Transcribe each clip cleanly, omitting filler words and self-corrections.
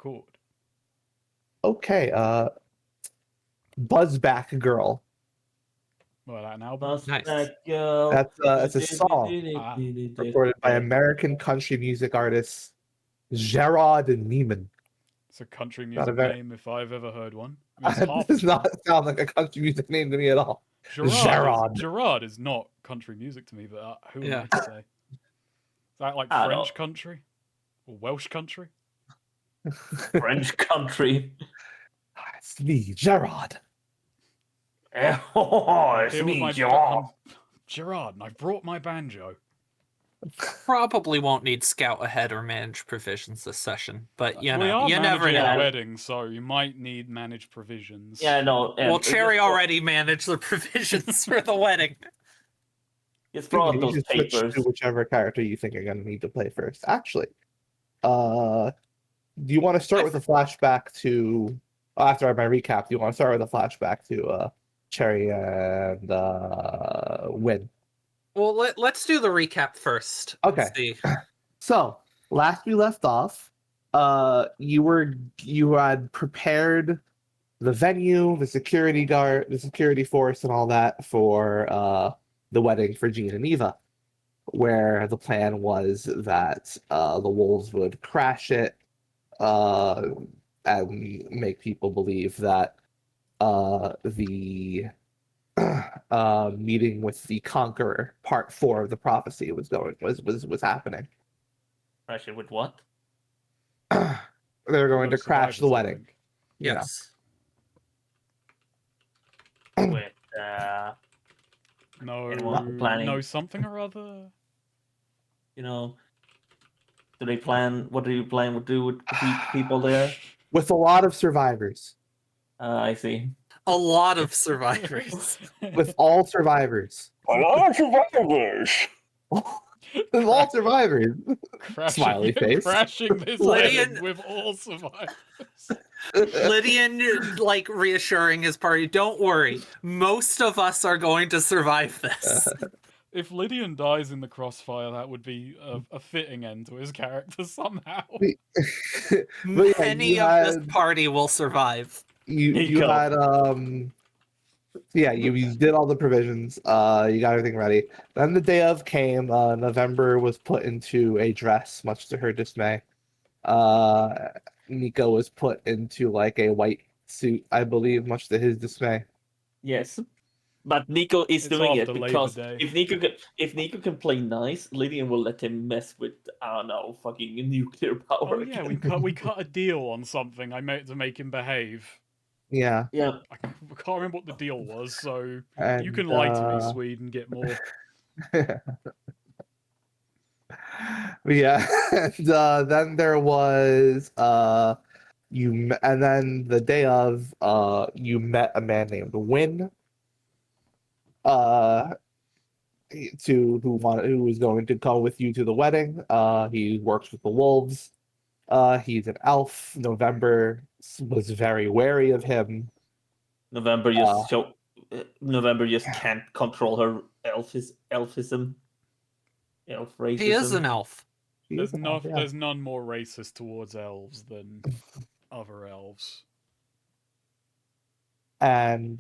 chord. Okay, Buzzback Girl. Well, that an album? Bus Nice. back girl. That's a song recorded by American country music artist Gerard Neiman. It's a country Not a music very- name if I've ever heard one. I mean, it's It half does as long. not sound like a country music name to me at all. Gerard is not country music to me, but who am I to say? Is that like I French don't- country? Or Welsh country? French country. It's me, Gerard. Oh, it's Here with me, my Gerard. Gerard, and I brought my banjo. Probably won't need scout ahead or manage provisions this session, but We are you never managing a know. wedding, so you might need managed provisions. Yeah, no. Well, Cherry already managed the provisions for the wedding. Just throw out You those should switch papers. to whichever character you think you're going to need to play first. Actually, do you want to start with a flashback to after my recap? Do you want to start with a flashback to Cherry and Win? Well, let's do the recap first. Okay. Let's see. So last we left off, you had prepared the venue, the security guard, the security force, and all that for the wedding for Jean and Eva, where the plan was that the wolves would crash it and make people believe that the meeting with the Conqueror, Part 4 of the prophecy, was happening. Crash it with what? They were going to crash the Survivors, I wedding. think. Yeah. Yes. With No, Anyone planning? no something or other. you know, do they plan? What do you plan to do with the people there? With a lot of survivors. I see. A lot of survivors. With all survivors. A lot of survivors. With all survivors. crashing, Smiley face. crashing this Lydian- island with all survivors. Lydian, like, reassuring his party, don't worry, most of us are going to survive this. If Lydian dies in the crossfire, that would be a fitting end to his character somehow. But yeah, Many you of this had- party will survive. You go. had you did all the provisions, you got everything ready. Then the day of came, November was put into a dress, much to her dismay. Nico was put into like a white suit, I believe, much to his dismay. Yes, but Nico is It's doing it after Labor because Day. if Nico can play nice, Lydian will let him mess with I don't know fucking nuclear power. Oh yeah, again. we cut a deal on something I made to make him behave. Yeah. Yeah, I can't remember what the deal was, so And, you can lie to me, Swede, and get more. But yeah, and then there was and then the day of you met a man named Win who was going to go with you to the wedding. He works with the wolves. He's an elf. November was very wary of him. November just can't control her elfism. Elf racism. He is an elf. He is an elf, yeah. There's none more racist towards elves than other elves. And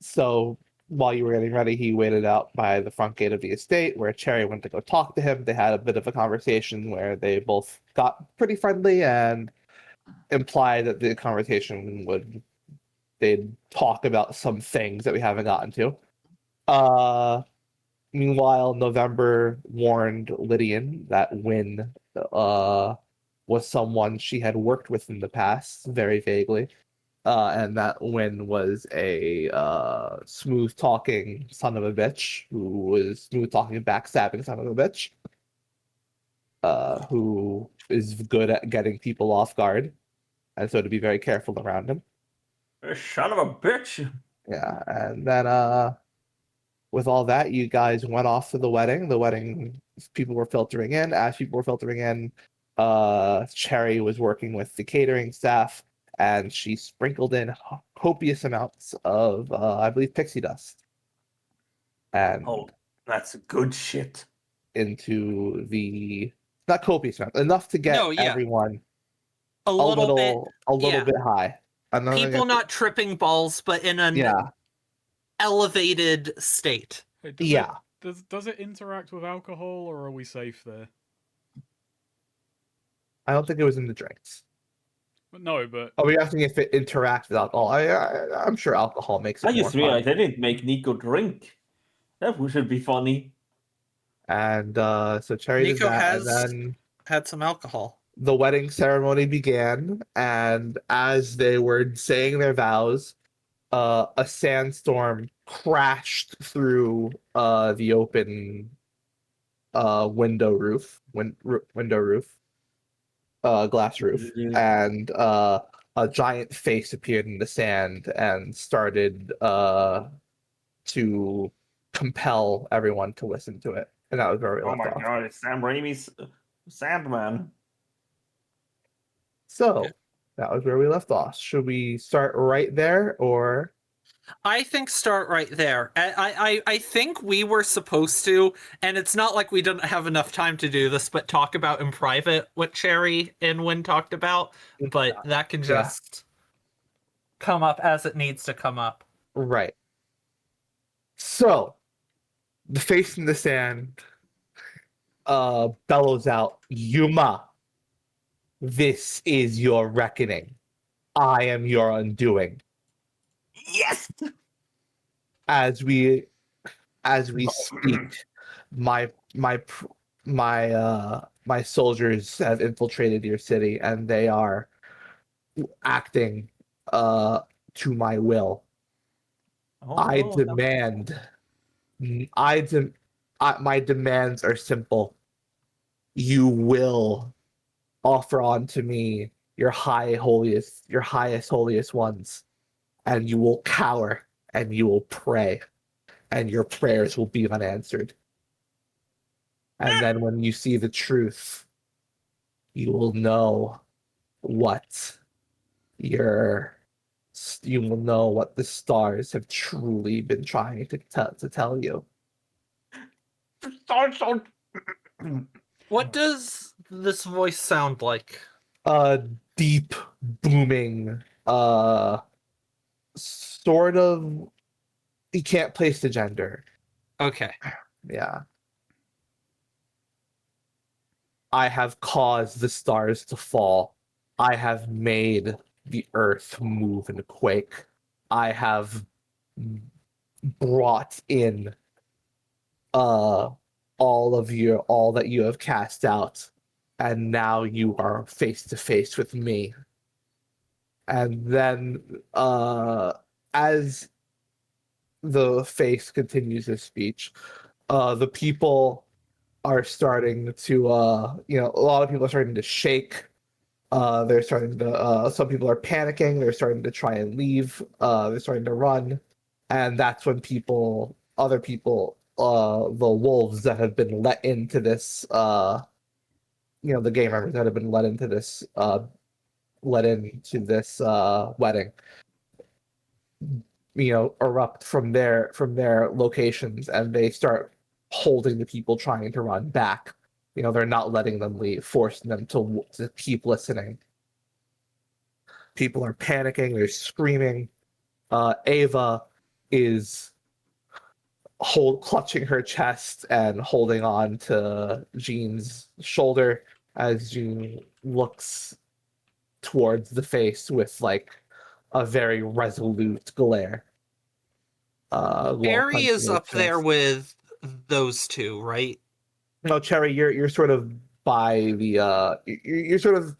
so while you were getting ready, he waited out by the front gate of the estate where Cherry went to go talk to him. They had a bit of a conversation where they both got pretty friendly and implied that the conversation they'd talk about some things that we haven't gotten to. Meanwhile, November warned Lydian that Win was someone she had worked with in the past, very vaguely. And that Win was a smooth-talking son of a bitch, who was smooth-talking, backstabbing son of a bitch, who is good at getting people off guard, and so to be very careful around him. Son of a bitch. Yeah, and then with all that, you guys went off to the wedding. The wedding, people were filtering in. As people were filtering in, Cherry was working with the catering staff, and she sprinkled in copious amounts of, I believe, pixie dust. And Oh, that's good shit. into the, not copious amount, enough to get No, yeah. everyone a little bit. a little yeah. bit high. And then People not tripping balls, but in an yeah, elevated state. Hey, yeah. Does it interact with alcohol, or are we safe there? I don't think it was in the drinks. No, but Are we asking if it interacts with alcohol? I'm sure alcohol makes it I more just fun. realized I didn't make Nico drink. That should be funny. And so Cherry did Nico that, and has then had some alcohol. the wedding ceremony began. And as they were saying their vows, a sandstorm crashed through the open window roof, glass roof, and a giant face appeared in the sand and started to compel everyone to listen to it. And that was where we Oh left my off. god, it's Sam Raimi's Sandman. So Yeah. that was where we left off. Should we start right there, or I think start right there. I think we were supposed to, and it's not like we didn't have enough time to do this, but talk about in private what Cherry and Win talked about. But that can just come up as it needs to come up. right? So the face in the sand bellows out, Yuma, this is your reckoning. I am your undoing. Yes! As we speak, my soldiers have infiltrated your city, and they are acting to my will. Oh, I no. demand. My demands are simple. You will offer unto me your highest holiest ones, and you will cower and you will pray, and your prayers will be unanswered. And then when you see the truth, you will know what you will know what the stars have truly been trying to tell you. What does this voice sound like? Deep booming, sort of. You can't place the gender. Okay. Yeah. I have caused the stars to fall. I have made the earth move and quake. I have brought in all that you have cast out, and now you are face to face with me. And then as the face continues his speech, the people are starting to a lot of people are starting to shake. They're starting to some people are panicking, they're starting to try and leave, they're starting to run. And that's when other people, the wolves that have been let into this the game members that have been let into this wedding, erupt from their locations, and they start holding the people trying to run back. They're not letting them leave, forcing them to keep listening. People are panicking, they're screaming. Ava is clutching her chest and holding on to Jean's shoulder as Jean looks towards the face with like a very resolute glare. Cherry is up there chest. with those two, right? No, Cherry, you're sort of by the you're sort of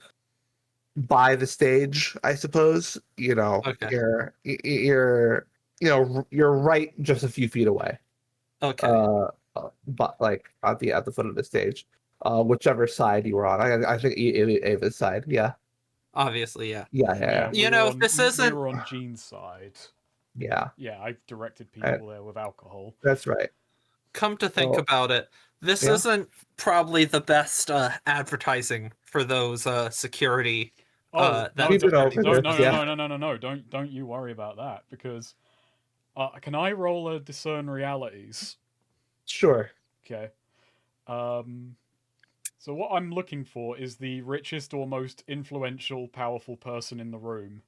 by the stage, I suppose. Okay. You're right just a few feet away. Okay. But like at the foot of the stage, whichever side you were on. I think Ava's side. Yeah. Obviously, yeah. Yeah. You know, this isn't- We were on Gene's side. Yeah. Yeah, I directed people there with alcohol. That's right. Come to think So- about it, this Yeah. isn't probably the best advertising for those security. Oh, that Keep it over no, this, yeah. no. Don't you worry about that, because can I roll a discern realities? Sure. Okay. So what I'm looking for is the richest or most influential, powerful person in the room.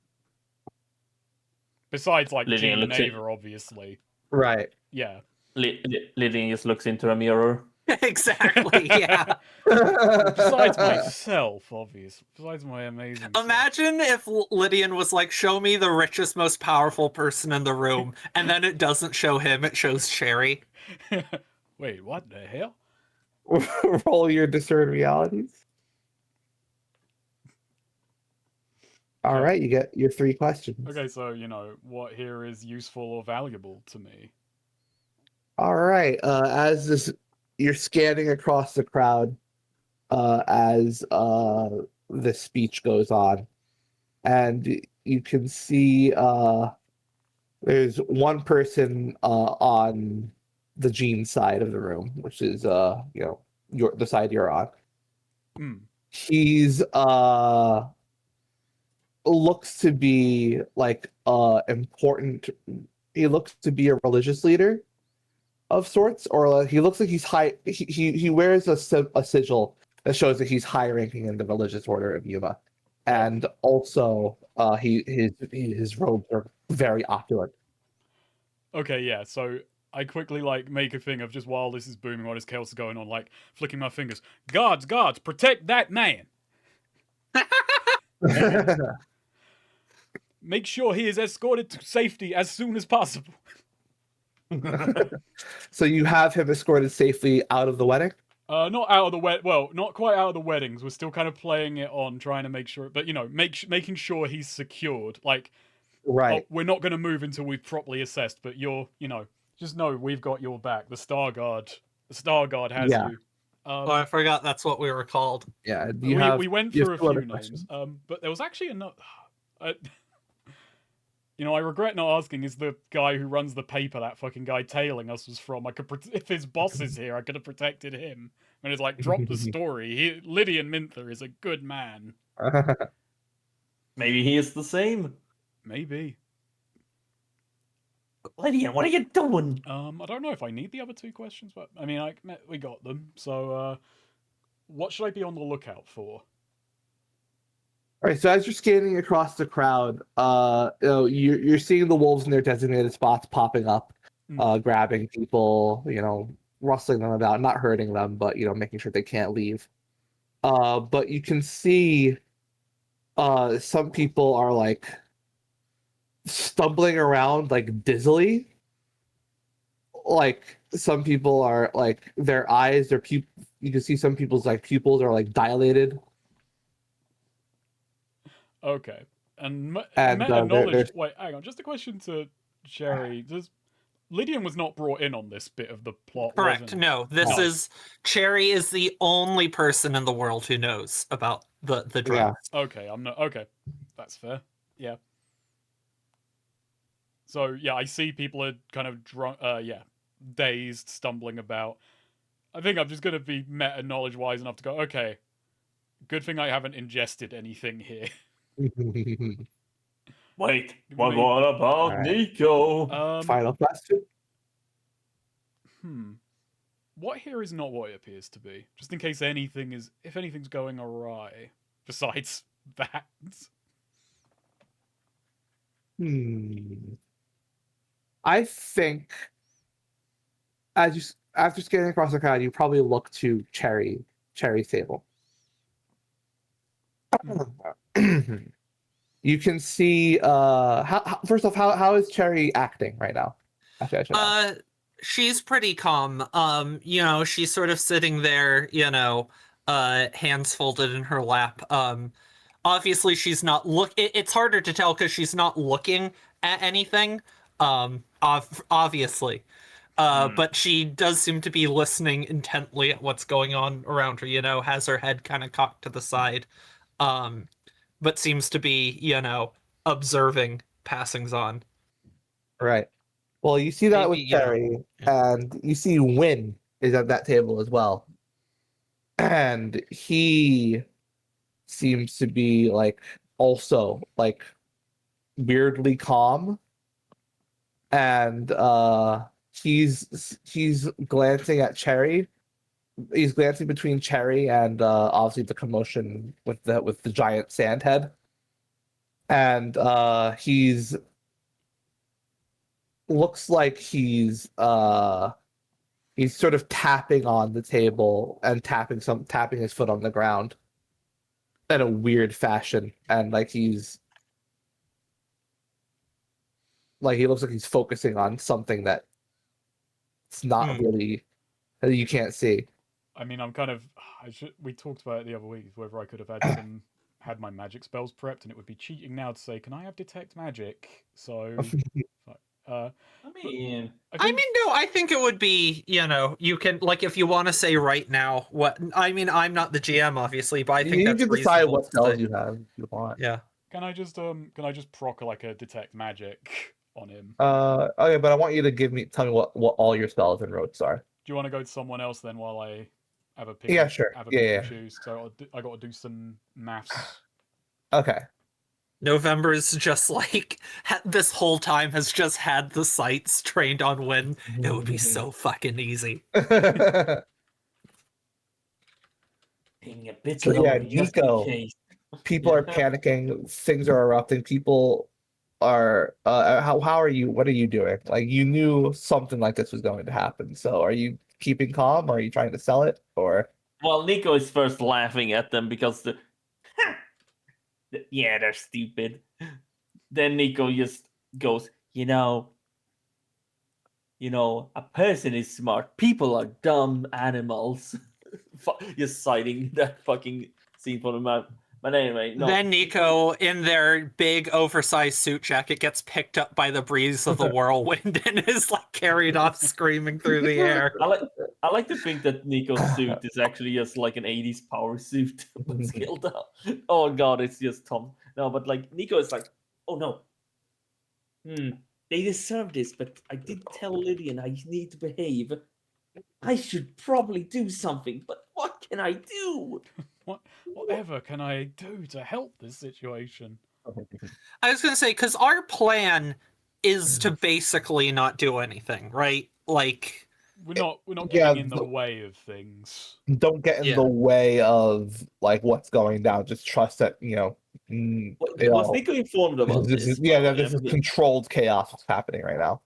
Besides, like, Lydian Gene and looks at- Ava, obviously. Right. Yeah. Lydian just looks into a mirror. Exactly. Yeah. Besides myself, obviously. Besides my amazing self. Imagine if Lydian was like, "Show me the richest, most powerful person in the room," and then it doesn't show him; it shows Cherry. Wait, what the hell? Roll your discern realities. All Okay. right, you get your 3 questions. Okay, so, you know, what here is useful or valuable to me? All right. As this, you're scanning across the crowd, as the speech goes on, and you can see there's one person on the Gene side of the room, which is the side you're on. Hmm. He's looks to be like important. He looks to be a religious leader of sorts, or he looks like he's high. He wears a sigil that shows that he's high ranking in the religious order of Yuma, and also his robes are very opulent. Okay, yeah, so I quickly, like, make a thing of just while this is booming, while this chaos is going on, like, flicking my fingers. Guards, protect that man! Make sure he is escorted to safety as soon as possible. So you have him escorted safely out of the wedding? Not out of the well, not quite out of the weddings. We're still kind of playing it on, trying to make sure, but, you know, making sure he's secured. Like, Right. oh, we're not going to move until we've properly assessed, but just know we've got your back. The Star Guard has you. Oh, I forgot that's what we were called. Yeah. We went through a few names, questions. but there was actually another. I regret not asking. Is the guy who runs the paper that fucking guy tailing us was from? If his boss is here, I could have protected him. And it's like, drop the story. Lydian Minther is a good man. Maybe he is the same. Maybe. Lydian, what are you doing? I don't know if I need the other 2 questions, but I mean, we got them. So, what should I be on the lookout for? All right, so as you're scanning across the crowd, you're seeing the wolves in their designated spots popping up, grabbing people, rustling them about, not hurting them, but making sure they can't leave. But you can see some people are like stumbling around like dizzily. Like some people are like their eyes, you can see some people's like pupils are like dilated. Okay. And And, meta knowledge. there's- Wait, hang on. Just a question to Sherry. Lydian was not brought in on this bit of the plot. Correct. wasn't he? No, this is Cherry is the only person in the world who knows about the drugs. Okay, I'm not. Okay, that's fair. Yeah. So yeah, I see people are kind of drunk. Dazed, stumbling about. I think I'm just gonna be meta knowledge wise enough to go. Okay, good thing I haven't ingested anything here. Wait, what about Nico? Final question. What here is not what it appears to be. Just in case if anything's going awry. Besides that. I think after scanning across the crowd, you probably look to Cherry's table. You can see first off, how is Cherry acting right now? Actually, She's pretty calm. She's sort of sitting there, hands folded in her lap. Obviously she's not it's harder to tell because she's not looking at anything. Obviously. But she does seem to be listening intently at what's going on around her, has her head kind of cocked to the side. But seems to be, observing passings on. Right. Well, you see that Maybe, with Cherry, and you see Win is at that table as well. And he seems to be like also like weirdly calm. And he's glancing at Cherry, he's glancing between Cherry and obviously the commotion with the giant sand head, and he's looks like he's sort of tapping on the table and tapping his foot on the ground in a weird fashion, and like he looks like he's focusing on something that it's not really that you can't see. I mean, I'm kind of. We talked about it the other week whether I could have had my magic spells prepped, and it would be cheating now to say, "Can I have detect magic?" So, I mean, no, I think it would be, you can, like, if you want to say right now what, I mean, I'm not the GM, obviously, but I think You that's can decide reasonable what to spells say. you have if you want. Yeah. can I just proc like a detect magic on him? Okay, but I want you to tell me what all your spells and rotes are. Do you want to go to someone else then while I have a pick? Yeah, sure. Have a Yeah, pick yeah. and choose. So I got to do some maths. Okay. November's just like this whole time has just had the sights trained on Win. It would be so fucking easy. being a bit So, lower yeah, just in Nico. case. People are panicking. Things are erupting. People are. How are you? What are you doing? Like you knew something like this was going to happen. So are you keeping calm? Or are you trying to sell it? Or Well, Nico is first laughing at them because yeah, they're stupid. Then Nico just goes, a person is smart. People are dumb animals. Just citing that fucking scene from the map. But anyway, no. Then Nico, in their big oversized suit jacket, gets picked up by the breeze of the whirlwind and is like carried off screaming through the air. I like to think that Nico's suit is actually just like an 80s power suit but scaled up. Oh god, it's just Tom. No, but like Nico is like, oh no. They deserve this, but I did tell Lydian I need to behave. I should probably do something, but what can I do? Whatever can I do to help this situation? I was gonna say, because our plan is to basically not do anything, right? Like, we're not Yeah, getting in the way of things. don't get in Yeah. the way of like what's going down. Just trust that Was Nico informed about this this? is this is controlled chaos that's happening right now.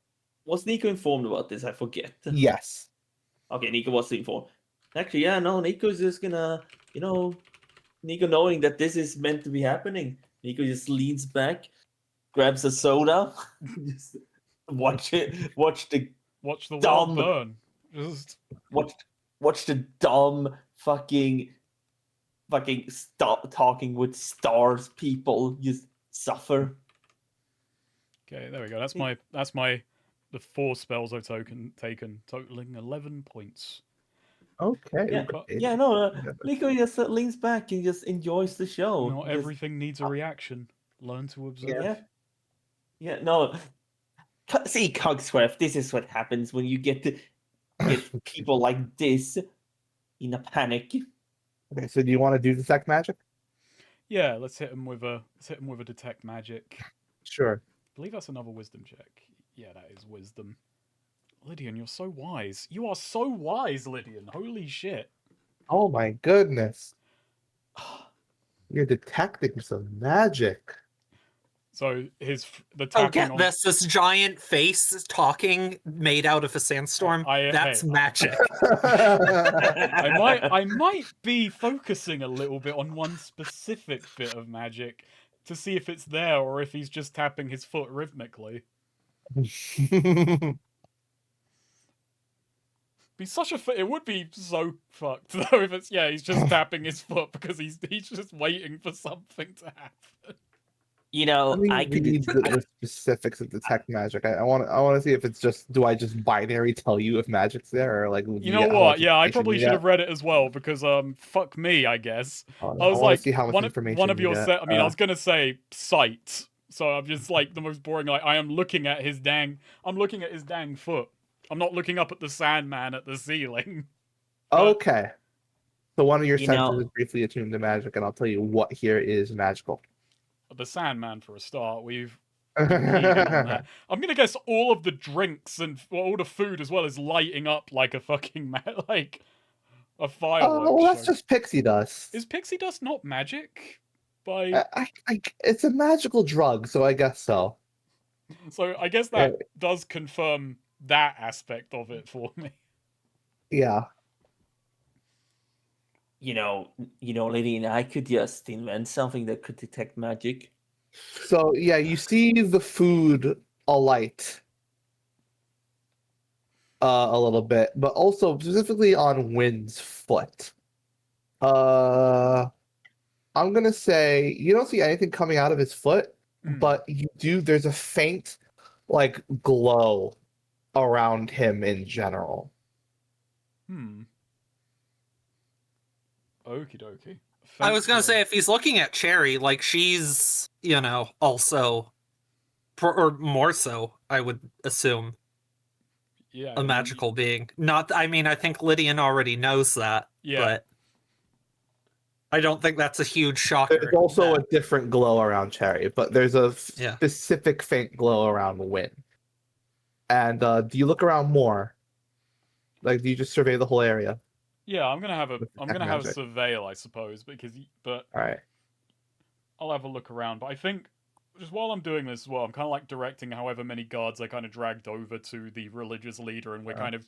Was Nico informed about this? I forget. Yes. Okay, Nico was informed. Actually, yeah, no, Nico's just gonna, Nico knowing that this is meant to be happening. Nico just leans back, grabs a soda, just watch the Watch the dumb- world burn. Just watch the dumb fucking stop talking with stars people just suffer. okay. There we go. That's the 4 spells I've taken, totaling 11 points. Okay. Yeah, no, Nico just leans back and just enjoys the show. Not everything needs a reaction. Learn to observe. Yeah, no. See, Cogsworth, this is what happens when you get people like this in a panic. Okay, so do you want to do detect magic? Yeah, let's hit him with a detect magic. Sure. I believe that's another wisdom check. Yeah, that is wisdom. Lydian, you're so wise. You are so wise, Lydian. Holy shit. Oh my goodness. You're detecting some magic. So the oh, tapping get on... this giant face talking made out of a sandstorm. That's magic. I might be focusing a little bit on one specific bit of magic to see if it's there or if he's just tapping his foot rhythmically. It would be so fucked though if it's he's just tapping his foot because he's just waiting for something to happen. Let me I could read the specifics of detect magic. I want to see if it's just, do I just binary tell you if magic's there, or like You know what? Yeah, I probably should have read it as well because fuck me, I guess. I was like, see how much information one of your get. set. I mean, I was gonna say sight, so I'm just like the most boring. Like I am looking at his dang. I'm looking at his dang foot. I'm not looking up at the Sandman at the ceiling. Okay. So one of your senses is briefly attuned to magic, and I'll tell you what here is magical. The Sandman, for a start, we've been leading on that. I'm gonna guess all of the drinks and all the food as well is lighting up like a fucking like a fireworks well, that's show. just pixie dust. Is pixie dust not magic? By It's a magical drug, so I guess so. so I guess that does confirm that aspect of it for me. Yeah. You know, Lydian, I could just invent something that could detect magic. So yeah, you see the food alight a little bit, but also specifically on Wynn's foot. I'm gonna say you don't see anything coming out of his foot, but you do. There's a faint, like, glow around him in general. Okie dokie. I was gonna say, if he's looking at Cherry, like, she's, also, or more so, I would assume, yeah, a magical being. Not, I mean, I think Lydian already knows that, but I don't think that's a huge shocker. There's also a different glow around Cherry, but there's a specific faint glow around Wynn. And do you look around more? Like, do you just survey the whole area? Yeah, I'm gonna have a surveil, I suppose, but all right, I'll have a look around. But I think just while I'm doing this as well, I'm kind of like directing however many guards I kind of dragged over to the religious leader, and we're kind of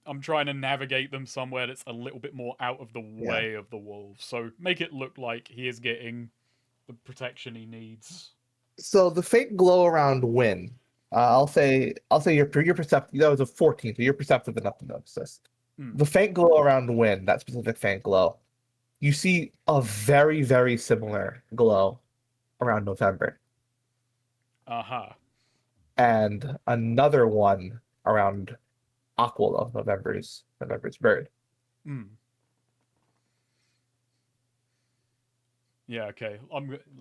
I'm trying to navigate them somewhere that's a little bit more out of the way of the wolves. So make it look like he is getting the protection he needs. So the faint glow around Wynn, I'll say you're perceptive. That was a 14, so you're perceptive enough to notice this. The faint glow around Wynn, that specific faint glow, you see a very, very similar glow around November. And another one around Aquila, November's bird. Yeah, okay.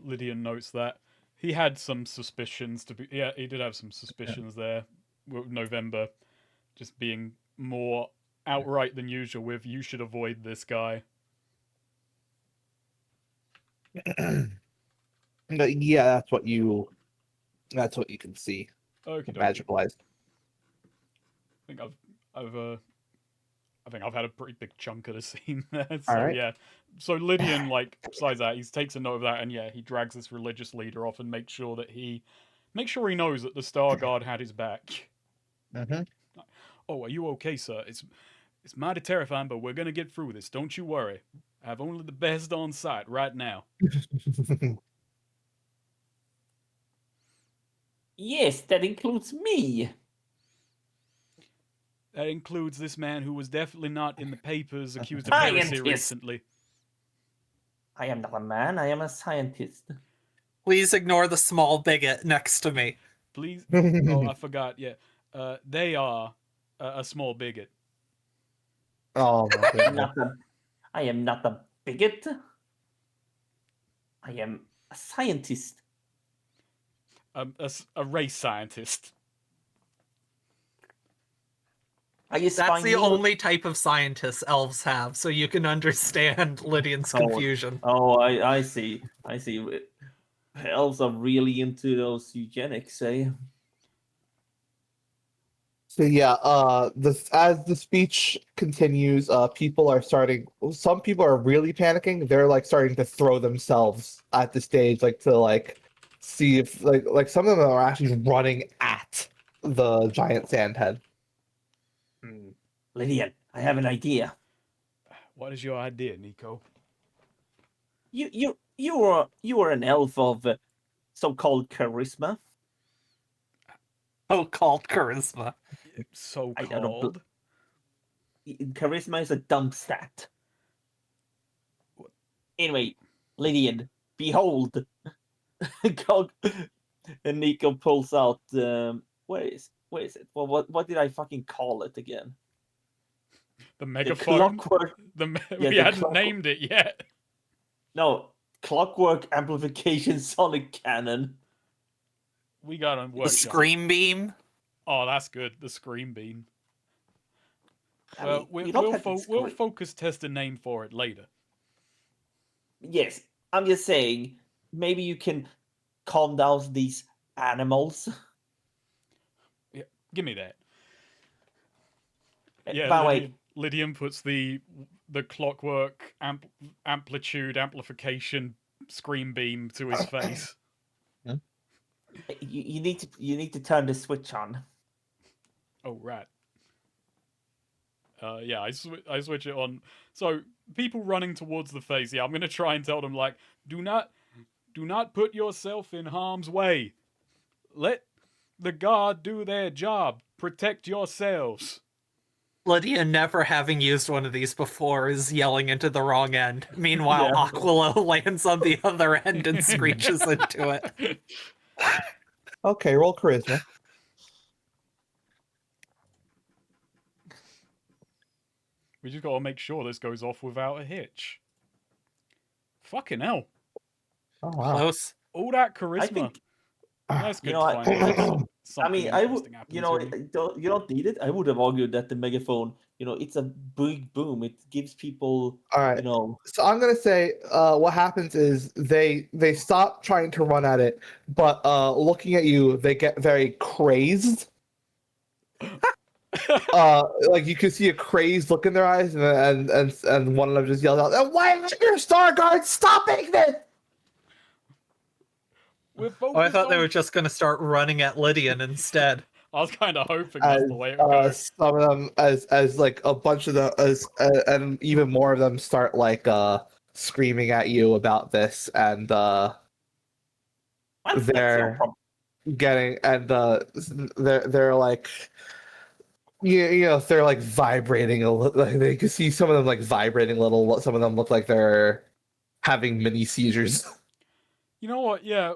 Lydian notes that. He had some suspicions he did have some suspicions there. With November just being more outright than usual with, you should avoid this guy. Yeah, that's what you can see. Okay, magical eyes. I think I've had a pretty big chunk of the scene there. So right. So Lydian, like, besides that, he takes a note of that, and he drags this religious leader off and makes sure he knows that the Star Guard had his back. Oh, are you okay, sir? It's mighty terrifying, but we're gonna get through this. Don't you worry. I have only the best on site right now. Yes, that includes me. That includes this man who was definitely not in the papers accused of heresy recently. I am not a man, I am a scientist. Please ignore the small bigot next to me. Please? Oh, I forgot, they are a small bigot. Oh, my goodness. I am not a bigot. I am a scientist. A race scientist. That's the only type of scientist elves have, so you can understand Lydian's confusion. Oh, I see. Elves are really into those eugenics, eh? So yeah, as the speech continues, some people are really panicking. They're like starting to throw themselves at the stage, like to see if like some of them are actually running at the giant sand head. Lydian, I have an idea. What is your idea, Nico? You are an elf of so-called charisma. So-called charisma. So-called? Charisma is a dumb stat. Anyway, Lydian, behold. And Nico pulls out where is it? Well, what did I fucking call it again? The megaphone. We hadn't named it yet. No, clockwork amplification sonic cannon. We got on work. The scream beam. Oh, that's good. The scream beam. We'll focus test a name for it later. Yes, I'm just saying. Maybe you can calm down these animals. Yeah, give me that. By the way, Lydian puts the clockwork amplification screen beam to his face. You need to turn the switch on. Oh, right. Yeah, I switch it on. So people running towards the face. Yeah, I'm gonna try and tell them like, do not put yourself in harm's way. Let the guard do their job. Protect yourselves. Lydia, never having used one of these before, is yelling into the wrong end. Meanwhile, Yeah. Aquila lands on the other end and screeches into it. Okay, roll charisma. We just gotta make sure this goes off without a hitch. Fucking hell. Oh wow. Close. All that charisma. I think That's good you know, to find I mean, I would, you know, you don't need it. I would have argued that the megaphone, you know, it's a big boom. It gives people, All right. you know, So I'm gonna say what happens is they stop trying to run at it, but looking at you, they get very crazed. Like you can see a crazed look in their eyes, and one of them just yells out, "Why aren't your Star Guards stopping this?" Oh, I thought they were just going to start running at Lydian instead. I was kind of hoping that's the way it would go. Some of them, as like a bunch of them, and even more of them start like screaming at you about this, and that's your they're problem. getting, and they're like, you know, they're like vibrating a little. Like, they can see some of them like vibrating a little. Some of them look like they're having mini seizures. You know what? Yeah,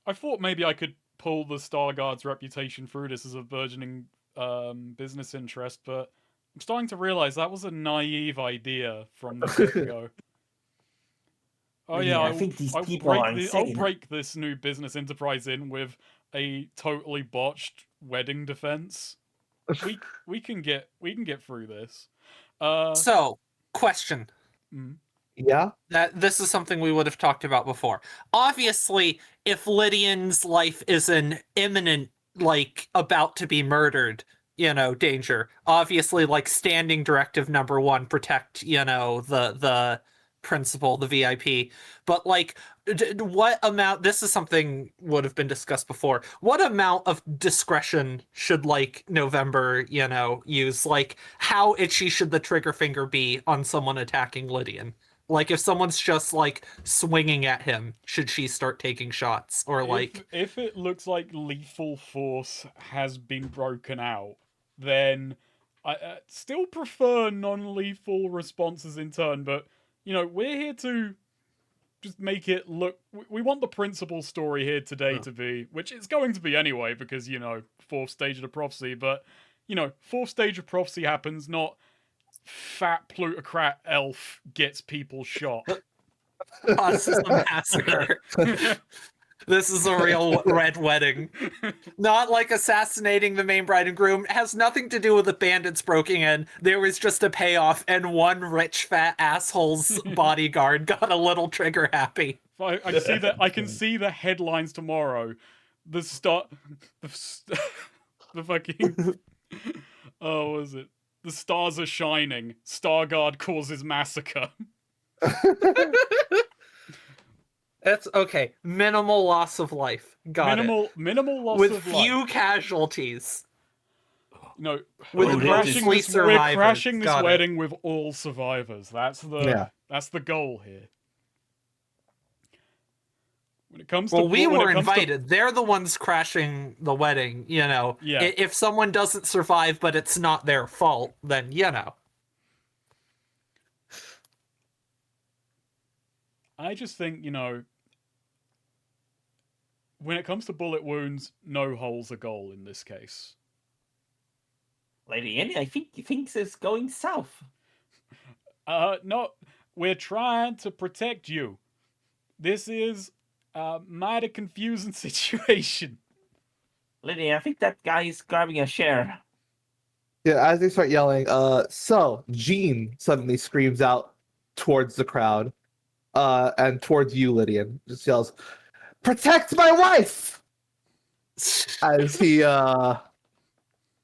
I thought maybe I could pull the Star Guard's reputation through this as a burgeoning business interest, but I'm starting to realize that was a naive idea from the get-go. Oh yeah, I think these people are I'll insane. break this new business enterprise in with a totally botched wedding defense. We can get through this. So, question. Yeah. That this is something we would have talked about before. Obviously, if Lydian's life is an imminent, like, about to be murdered, you know, danger, obviously, like, standing directive number 1, protect, you know, the principal, the VIP. But, like, what amount, this is something would have been discussed before, what amount of discretion should, like, November, you know, use? Like, how itchy should the trigger finger be on someone attacking Lydian? Like, if someone's just, like, swinging at him, should she start taking shots? Or, like... If it looks like lethal force has been broken out, then I still prefer non-lethal responses in turn, but, you know, we're here to just make it look... We want the principal story here today to be, which it's going to be anyway, because, you know, 4th stage of the prophecy, but, you know, 4th stage of prophecy happens, not... fat plutocrat elf gets people shot. Causes a massacre. This is a real red wedding. Not like assassinating the main bride and groom. It has nothing to do with the bandits breaking in. There was just a payoff, and one rich fat asshole's bodyguard got a little trigger happy. I can see the headlines tomorrow. The fucking oh, what was it? The stars are shining. Starguard causes massacre. That's okay. Minimal loss of life. Got it. Minimal loss With of few life. casualties. No, With we're mostly crashing survivors. this Got it. wedding with all survivors. That's the goal here. When it comes Well, to we when were it comes to- invited. They're the ones crashing the wedding, you know. Yeah. If someone doesn't survive, but it's not their fault, then, you know. I just think, you know, when it comes to bullet wounds, no hole's a goal in this case. Lady Annie, I think things is going south. No, we're trying to protect you. This is a mighty confusing situation. Lady, I think that guy is grabbing a chair. Yeah, as they start yelling, so Jean suddenly screams out towards the crowd, and towards you, Lydian. Just yells, "Protect my wife!" As he, I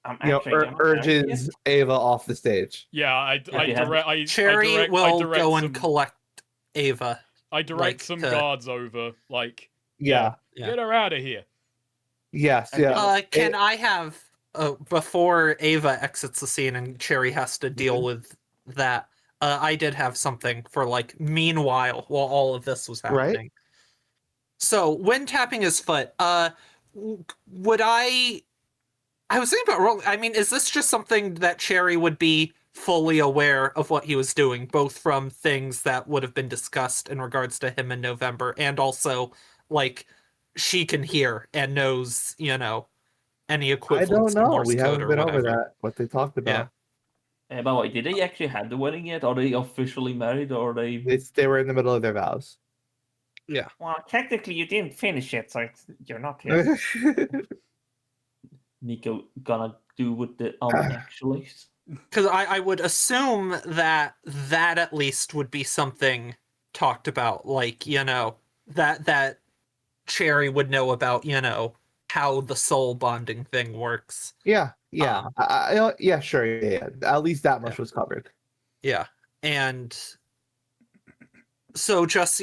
I'm You know, actually gonna urges Ava off the stage. Yeah, Cherry will direct go some, and collect Ava. I direct like, some to- guards over, like, Yeah. Yeah. get her out of here. Yes. Okay. Yeah. Can I have before Ava exits the scene and Cherry has to deal with that? I did have something for like meanwhile while all of this was Right. happening. So when tapping his foot, would I was thinking about rolling. I mean, is this just something that Cherry would be fully aware of what he was doing, both from things that would have been discussed in regards to him in November, and also like she can hear and knows, any I equivalents don't to know. Morse We code haven't or been whatever. over that. What they talked about. Yeah. By the way, did they actually have the wedding yet? Are they officially married, or are they? They were in the middle of their vows. Well, technically, you didn't finish it, so you're not here. Nico gonna do with the actually. Because I would assume that at least would be something talked about, like, that Cherry would know about, how the soul bonding thing works. Yeah. Yeah. Sure. Yeah. At least that much was covered. Yeah. And so just,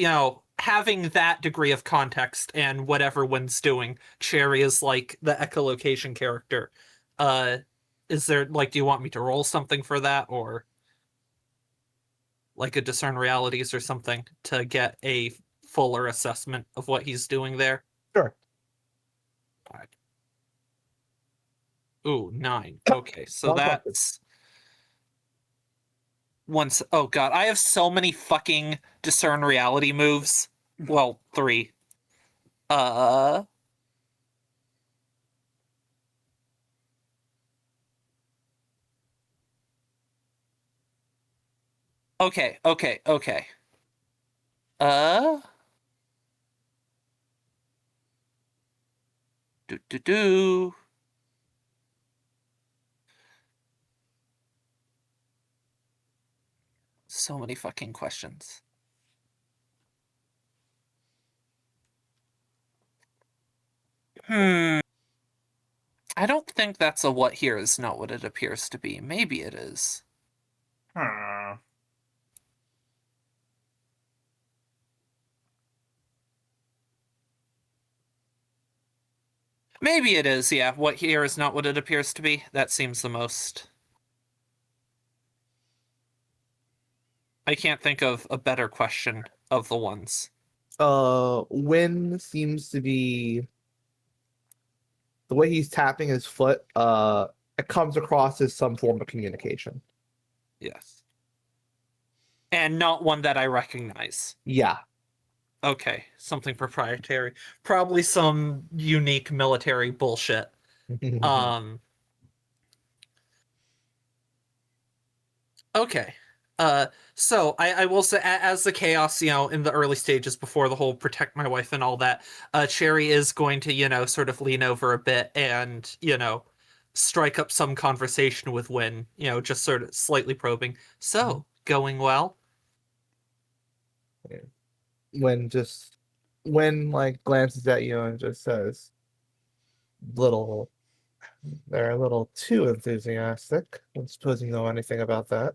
having that degree of context and whatever Wynn's doing, Cherry is like the echolocation character. Is there, like, do you want me to roll something for that, or like a discern realities or something to get a fuller assessment of what he's doing there? Sure. All right. Ooh, 9. Okay, so Well done. that's once. Oh god, I have so many fucking discern reality moves. Well, 3. Okay. Do. So many fucking questions. I don't think that's a what here is not what it appears to be. Maybe it is. Maybe it is, yeah. What here is not what it appears to be. That seems the most... I can't think of a better question of the ones. Wynn seems to be the way he's tapping his foot. It comes across as some form of communication. Yes. And not one that I recognize. Yeah. Okay, something proprietary. Probably some unique military bullshit. Okay. So I will say, as the chaos, in the early stages before the whole protect my wife and all that, Cherry is going to, sort of lean over a bit and, strike up some conversation with Wynn, just sort of slightly probing. So, going well? When like glances at you and just says, they're a little too enthusiastic. I don't suppose you know anything about that.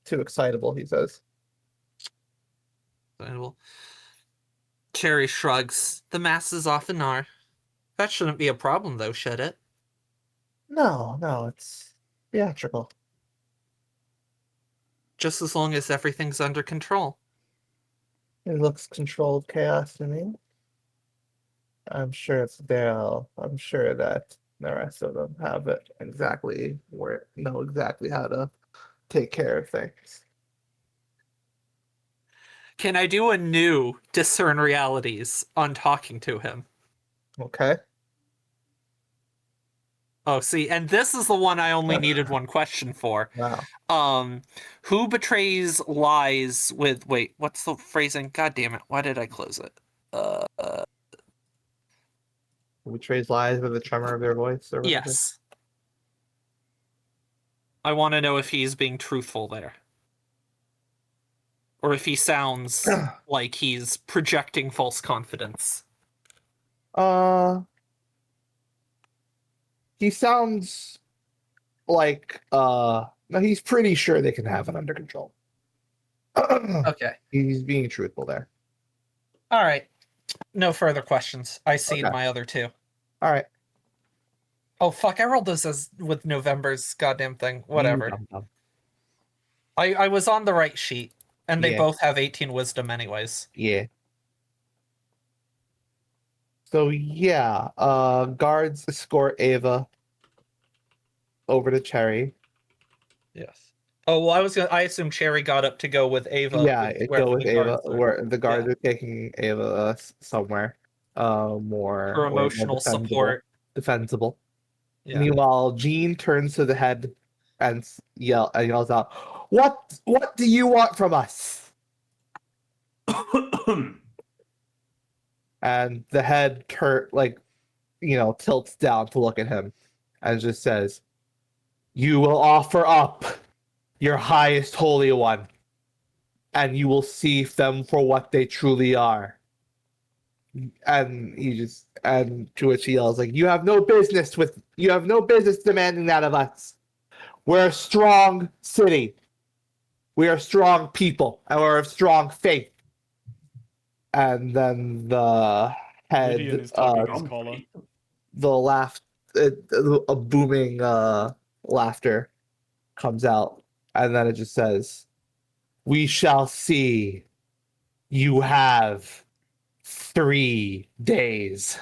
Too excitable, he says. Cherry shrugs. The masses often are. That shouldn't be a problem, though, should it? No, it's theatrical. Just as long as everything's under control. It looks controlled chaos to me. I'm sure that the rest of them have it know exactly how to take care of things. Can I do a new discern realities on talking to him? Okay. Oh, see, and this is the one I only needed one question for. Wow. Who betrays lies with... Wait, what's the phrasing? God damn it, why did I close it? Who betrays lies with the tremor of their voice? Or Yes. I want to know if he's being truthful there. Or if he sounds like he's projecting false confidence. He sounds no, he's pretty sure they can have it under control. Okay. He's being truthful there. All right. No further questions. I cede Okay. my other two. All right. Oh fuck! I rolled this as with November's goddamn thing. Whatever. Dumb. I was on the right sheet, and they Yeah. both have 18 wisdom, anyways. Yeah. So yeah, guards escort Ava over to Cherry. Yes. Oh well, I assume Cherry got up to go with Ava. Yeah, wherever go with the Ava. guards are. Where the guards are taking Ava somewhere, more For or more emotional support. defensible. Yeah. Meanwhile, Jean turns to the head and yells out, "What do you want from us?" And the head tilts down to look at him and just says, "You will offer up your highest holy one, and you will see them for what they truly are." And to which he yells like, you have no business demanding that of us. We're a strong city. We are strong people, and we're of strong faith. And then the Lydian head, is tugging his collar. a booming laughter comes out, and then it just says, "We shall see. You have 3 days."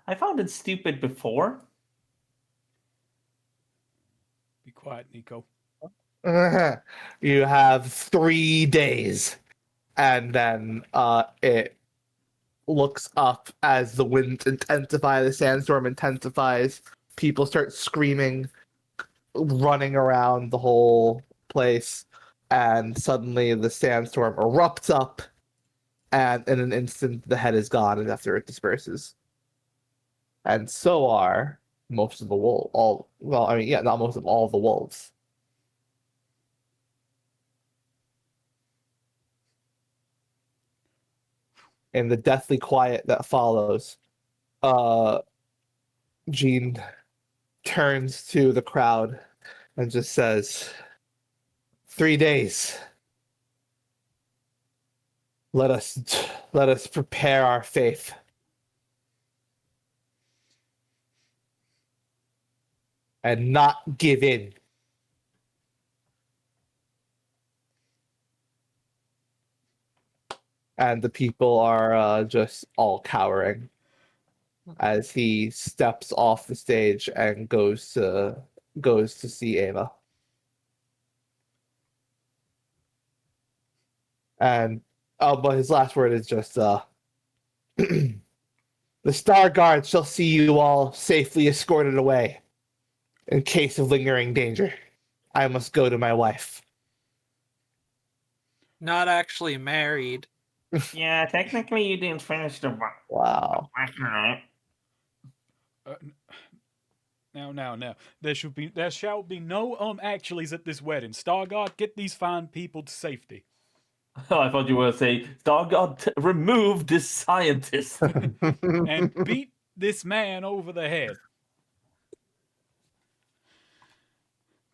I found it stupid before. Be quiet, Nico. You have 3 days. And then it looks up as the winds intensify, the sandstorm intensifies. People start screaming, running around the whole place, and suddenly the sandstorm erupts up, and in an instant the head is gone, and after it disperses. And so are most of the not most of all the wolves. In the deathly quiet that follows, Jean turns to the crowd and just says, 3 days. Let us prepare our faith. And not give in. And the people are just all cowering as he steps off the stage and goes to see Ava. And but his last word is just the Star Guard shall see you all safely escorted away. In case of lingering danger, I must go to my wife. Not actually married. Yeah, technically you didn't finish the Wow. Now. There shall be no actuallys at this wedding. Stargard, get these fine people to safety. Oh, I thought you were saying, Stargard, remove this scientist. And beat this man over the head.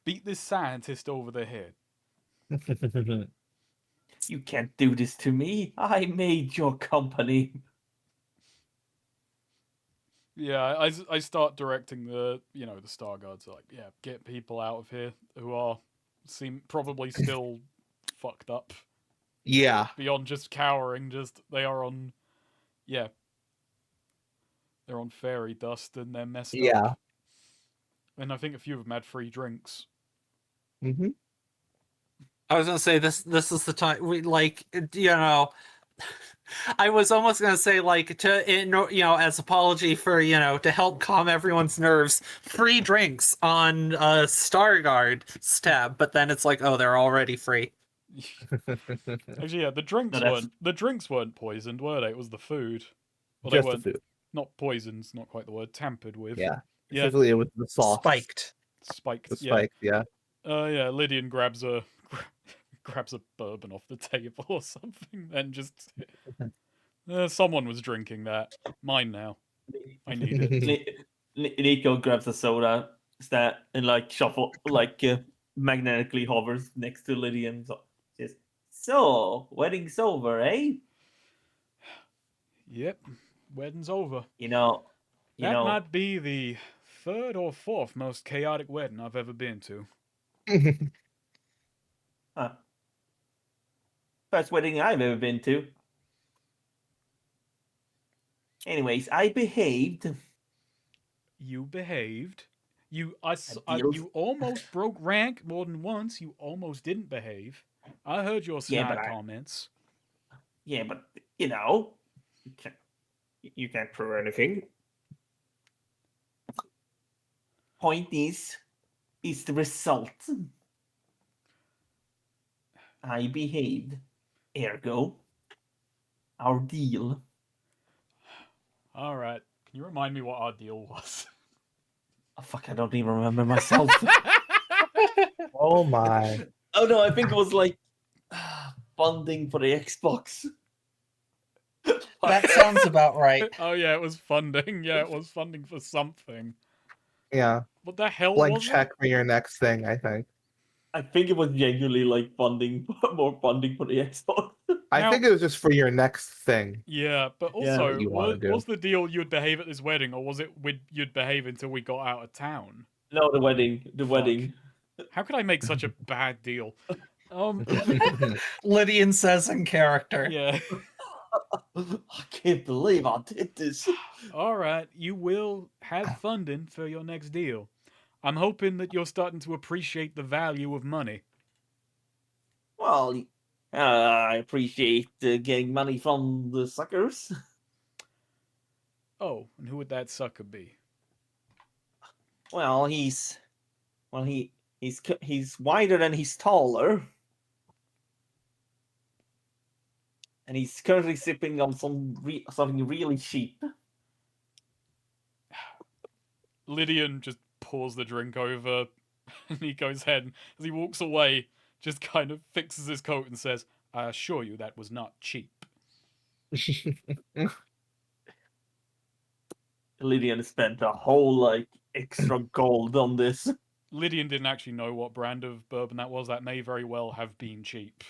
Beat this scientist over the head. You can't do this to me. I made your company. Yeah, I start directing the Star Guards, like, yeah, get people out of here who seem probably still fucked up. Yeah. Beyond just cowering, they are on, they're on fairy dust and they're messed up. And I think a few of them had free drinks. Mm-hmm. I was gonna say this is the time we I was almost gonna say as apology for to help calm everyone's nerves, free drinks on Starguard's tab, but then it's like, oh, they're already free. Actually, yeah, the drinks weren't poisoned, were they? It was the food. Well, Just they weren't, the food. not poisoned, not quite the word, tampered with. Yeah. Yeah. Specifically with the sauce. Spiked. The spiked, yeah. Lydian grabs a bourbon off the table or something, and just someone was drinking that. Mine now. I need it. Nico grabs a soda that and like shuffle like magnetically hovers next to Lydian. So says, "So wedding's over, eh? Yep, wedding's over. You know, you That know." might be the third or fourth most chaotic wedding I've ever been to. Huh. First wedding I've ever been to. Anyways, I behaved. You behaved. You deal. you almost broke rank more than once. You almost didn't behave. I heard your Yeah, snide but comments. Yeah, but you know, you can't prove anything. Point is the result. I behaved. Ergo, our deal. All right. Can you remind me what our deal was? Oh, fuck, I don't even remember myself. Oh my. Oh no, I think it was like funding for the Xbox. That sounds about right. Oh yeah, it was funding. Yeah, it was funding for something. Yeah. What the hell Blank was check for your next thing, I think. I think it was genuinely like funding, more funding for the Xbox. I Now- think it was just for your next thing. it? Yeah, but Yeah. also, What you wanna do. was the deal you'd behave at this wedding, or was it you'd behave until we got out of town? No, the wedding. The Fuck. wedding. How could I make such a bad deal? Lydian says in character. Yeah. I can't believe I did this. All right, you will have funding for your next deal. I'm hoping that you're starting to appreciate the value of money. Well, I appreciate getting money from the suckers. Oh, and who would that sucker be? Well, he's wider than he's taller, and he's currently sipping on something really cheap. Lydian just pours the drink over Nico's head. As he walks away, just kind of fixes his coat and says, I assure you that was not cheap. Lydian spent a whole like extra gold on this. Lydian didn't actually know what brand of bourbon that was. That may very well have been cheap.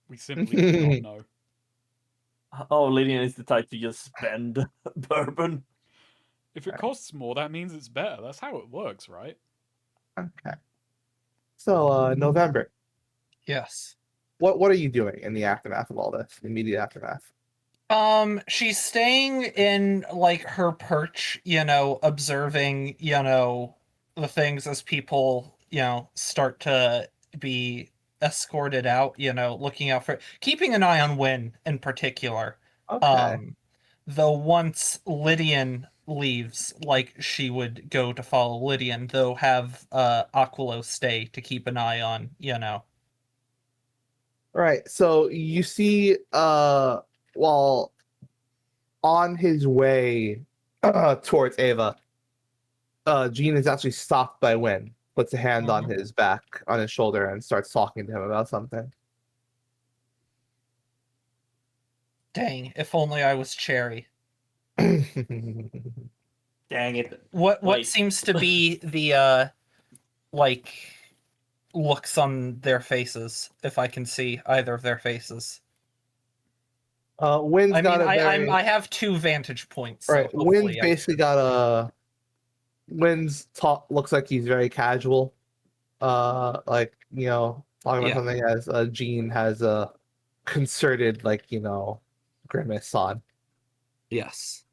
We simply do not know. Oh, Lydian is the type to just spend bourbon. If it costs more, that means it's better. That's how it works, right? Okay. So, November. Yes. What are you doing in the aftermath of all this? The immediate aftermath. She's staying in like her perch, observing, the things as people, start to be escorted out, looking out for keeping an eye on Wynn in particular. Okay. Though once Lydian leaves, like she would go to follow Lydian, though have Aquilo stay to keep an eye on, Right. So you see, while on his way towards Ava, Gene is actually stopped by Wynn, puts a hand on his back, on his shoulder, and starts talking to him about something. Dang, if only I was Cherry. Dang it. What Wait. seems to be the like looks on their faces, if I can see either of their faces. Wynn's I mean, got a very... I have 2 vantage points. So Right. Wynn's hopefully I- basically got a... Wynn's talk looks like he's very casual. Like, talking about Yeah. something as Gene has a concerted, like, grimace on. Yes.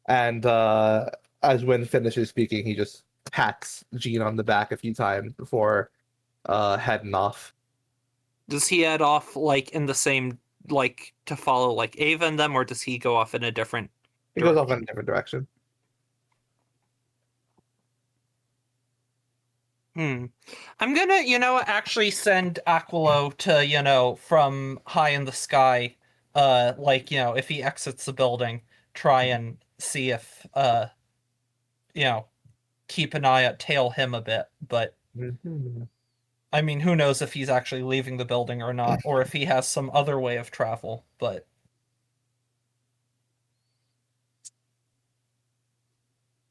And as Wynn finishes speaking, he just pats Gene on the back a few times before heading off. Does he head off like in the same like to follow like Ava and them, or does he go off in a different? He goes off in a different direction. I'm gonna, actually send Aquilo to, from high in the sky, like, if he exits the building, try and see if, keep an eye out, tail him a bit. But Mhm. I mean, who knows if he's actually leaving the building or not, or if he has some other way of travel. But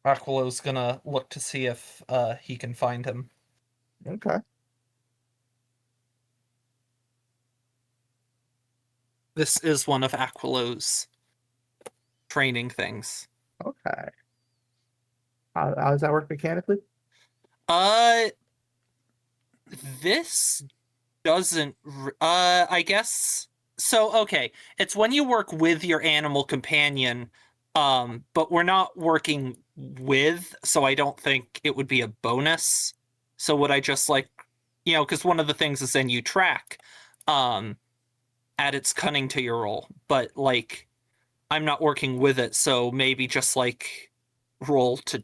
Aquilow's gonna look to see if he can find him. Okay. This is one of Aquilow's training things. Okay. How does that work mechanically? This doesn't. I guess so. Okay, it's when you work with your animal companion, but we're not working with, so I don't think it would be a bonus. So would I just like, because one of the things is then you track, add its cunning to your roll, but like, I'm not working with it, so maybe just like roll to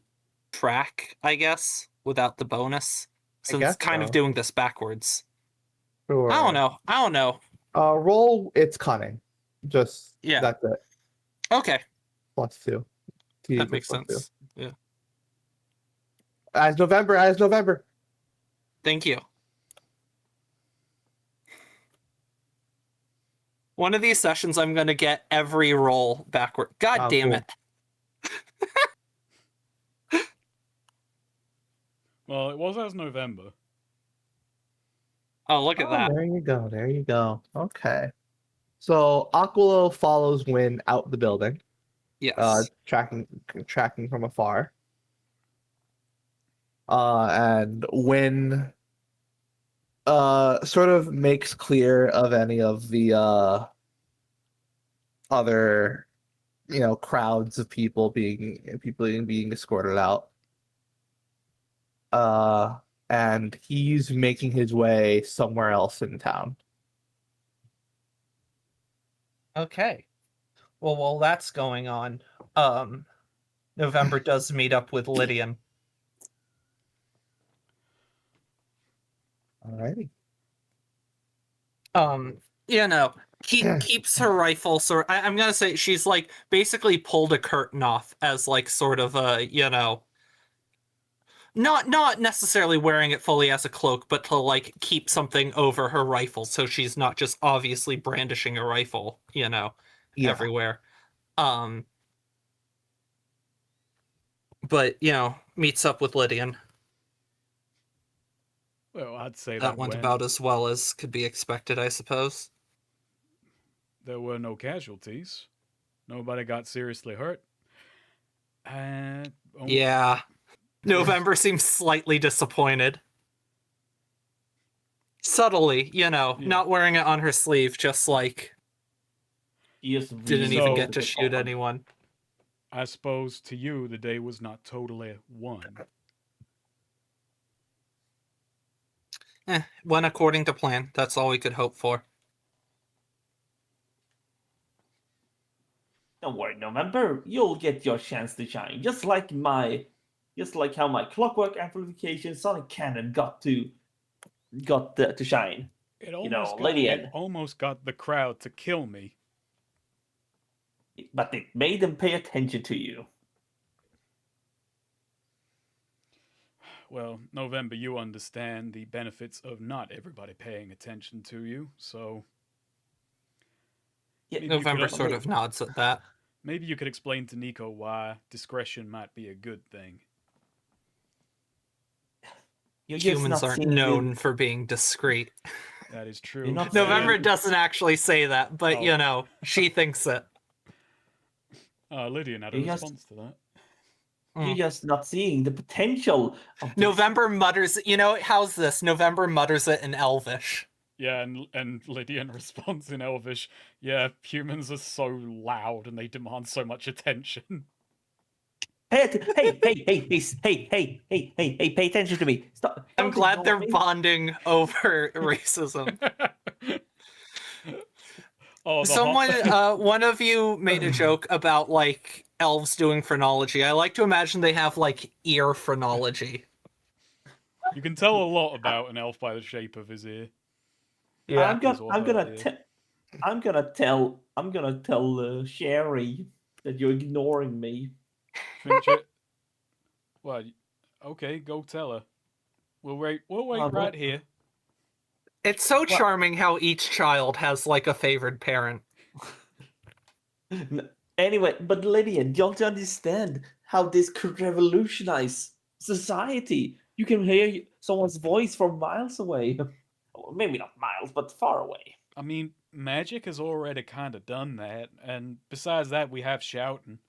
track, I guess, without the bonus. Since guess it's kind of so. doing this backwards. Sure. I don't know. Roll its cunning. Just Yeah. that's it. Okay, +2. that makes sense. Yeah. As November. Thank you. One of these sessions, I'm going to get every roll backward. God Oh, damn cool. it. Well, it was as November. Oh, look at that. There you go. Okay. So Aquilo follows Win out the building, Yes. tracking from afar. And Win sort of makes clear of any of the other crowds of people being escorted out. And he's making his way somewhere else in town. Okay. Well, while that's going on, November does meet up with Lydian. Alrighty. Keeps her rifle, so I'm gonna say she's like basically pulled a curtain off as like sort of a, not necessarily wearing it fully as a cloak, but to like keep something over her rifle so she's not just obviously brandishing a rifle, Yeah. everywhere. But meets up with Lydian. Well, I'd say That went about as well as could be expected, I suppose. There were no casualties. Nobody got seriously hurt. Yeah. November seems slightly disappointed. Subtly, not wearing it on her sleeve, just like didn't even get to shoot anyone. I suppose to you the day was not totally won. Went according to plan. That's all we could hope for. Don't worry, November. You'll get your chance to shine, just like how my clockwork amplification sonic cannon got to shine. It Lydian. almost got the crowd to kill me. But it made them pay attention to you. Well, November, you understand the benefits of not everybody paying attention to you, so... Yeah, November sort of nods at that. Maybe you could explain to Nico why discretion might be a good thing. Humans aren't known for being discreet. That is true. November doesn't actually say that, but she thinks it. Lydian had a response to that. You're just not seeing the potential of this. November mutters, how's this? November mutters it in Elvish. Yeah, and Lydian responds in Elvish, yeah, humans are so loud and they demand so much attention. Hey, pay attention to me. Stop. I'm glad they're bonding over racism. One of you made a joke about like elves doing phrenology. I like to imagine they have like ear phrenology. You can tell a lot about an elf by the shape of his ear. Yeah, I'm gonna tell Sherry that you're ignoring me. Well, okay, go tell her. We'll wait right here. It's so charming how each child has like a favored parent. Anyway, but Lydia, don't you understand how this could revolutionize society. You can hear someone's voice from miles away. Well, maybe not miles, but far away. I mean, magic has already kind of done that, and besides that, we have shouting.